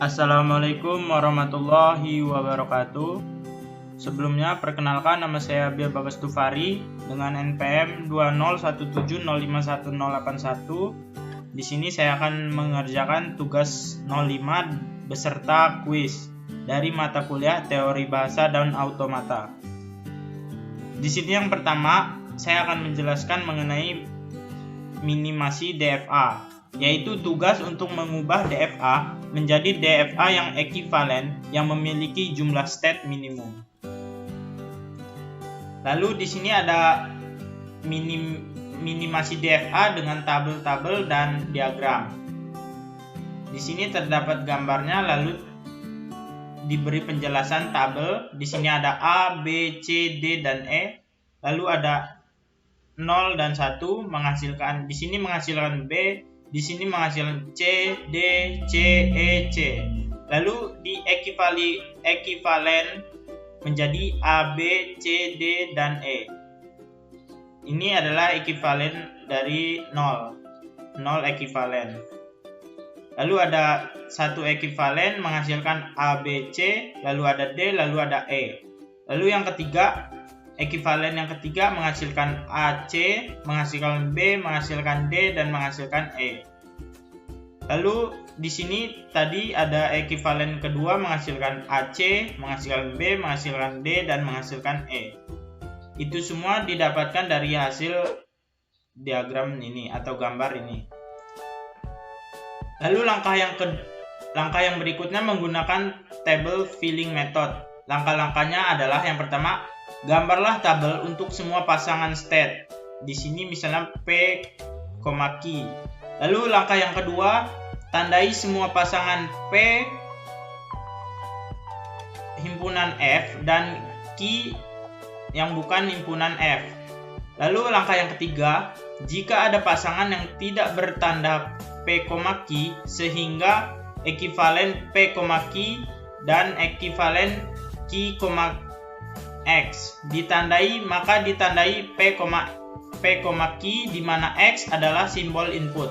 Assalamualaikum warahmatullahi wabarakatuh. Sebelumnya, perkenalkan nama saya Bill Babas Tufari dengan NPM 20170511081. Di sini saya akan mengerjakan tugas 05 beserta kuis dari mata kuliah Teori Bahasa dan Automata. Di sini yang pertama, saya akan menjelaskan mengenai minimasi DFA, yaitu tugas untuk mengubah DFA menjadi DFA yang ekivalen yang memiliki jumlah state minimum. Lalu di sini ada minimasi DFA dengan tabel-tabel dan diagram. Di sini terdapat gambarnya, lalu diberi penjelasan tabel. Di sini ada A, B, C, D, dan E. Lalu ada 0 dan 1 menghasilkan, di sini menghasilkan B, di sini menghasilkan C, D, C, E, C. Lalu di ekivalen menjadi A, B, C, D, dan E. Ini adalah ekivalen dari 0 ekivalen. Lalu ada 1 ekivalen menghasilkan A, B, C, lalu ada D, lalu ada E. Lalu yang ketiga, ekivalen yang ketiga menghasilkan AC, menghasilkan B, menghasilkan D, dan menghasilkan E. Lalu di sini tadi ada ekivalen kedua menghasilkan AC, menghasilkan B, menghasilkan D, dan menghasilkan E. Itu semua didapatkan dari hasil diagram ini atau gambar ini. Lalu langkah yang berikutnya menggunakan table filling method. Langkah-langkahnya adalah yang pertama, gambarlah tabel untuk semua pasangan state. Di sini misalnya P, key. Lalu langkah yang kedua, tandai semua pasangan P himpunan F dan key yang bukan himpunan F. Lalu langkah yang ketiga, jika ada pasangan yang tidak bertanda P, key sehingga ekivalen P, key dan ekivalen key, X ditandai, maka ditandai P, key di mana X adalah simbol input.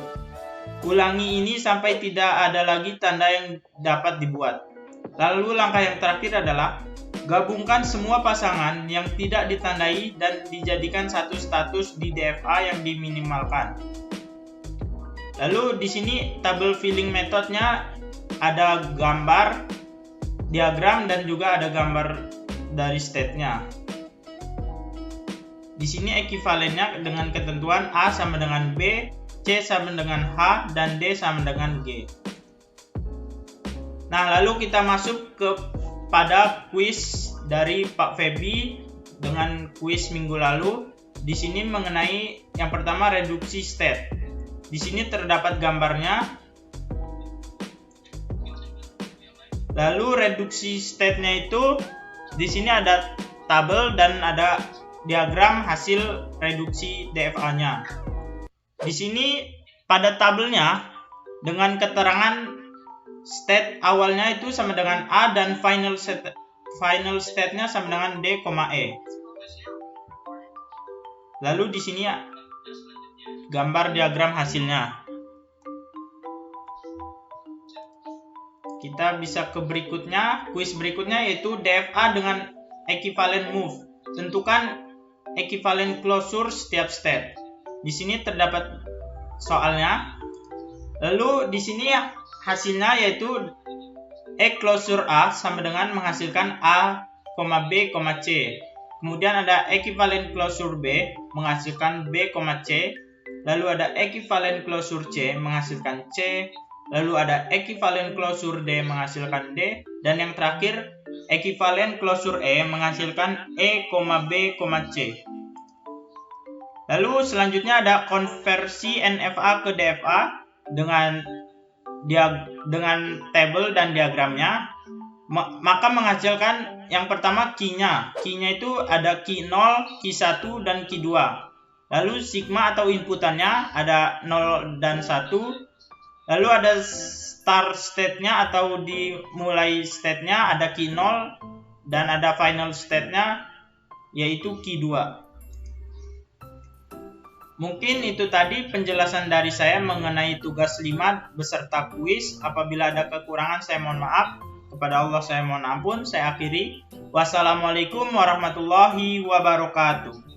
Ulangi ini sampai tidak ada lagi tanda yang dapat dibuat. Lalu langkah yang terakhir adalah gabungkan semua pasangan yang tidak ditandai dan dijadikan satu status di DFA yang diminimalkan. Lalu di sini table filling methodnya ada gambar, diagram, dan juga ada gambar dari state-nya. Di sini ekivalennya dengan ketentuan A sama dengan B, C sama dengan H, dan D sama dengan G. Nah, lalu kita masuk kepada kuis dari Pak Feby dengan kuis minggu lalu. Di sini mengenai yang pertama reduksi state. Di sini terdapat gambarnya. Lalu reduksi state-nya itu di sini ada tabel dan ada diagram hasil reduksi DFA-nya. Di sini pada tabelnya dengan keterangan state awalnya itu sama dengan A dan final state-nya sama dengan D, E. Lalu di sini gambar diagram hasilnya. Kita bisa ke berikutnya, kuis berikutnya yaitu DFA dengan equivalent move. Tentukan equivalent closure setiap state. Di sini terdapat soalnya. Lalu di sini hasilnya yaitu E closure A sama dengan menghasilkan A, B, C. Kemudian ada equivalent closure B menghasilkan B, C. Lalu ada equivalent closure C menghasilkan C. Lalu ada equivalent closure D menghasilkan D. Dan yang terakhir, equivalent closure E menghasilkan E, B, C. Lalu selanjutnya ada konversi NFA ke DFA dengan tabel dan diagramnya. Maka menghasilkan yang pertama key-nya. Key-nya itu ada key 0, key 1, dan key 2. Lalu sigma atau inputannya ada 0 dan 1. Lalu ada start state-nya atau dimulai state-nya ada key 0 dan ada final state-nya yaitu key 2. Mungkin itu tadi penjelasan dari saya mengenai tugas 5 beserta kuis. Apabila ada kekurangan saya mohon maaf. Kepada Allah saya mohon ampun. Saya akhiri. Wassalamualaikum warahmatullahi wabarakatuh.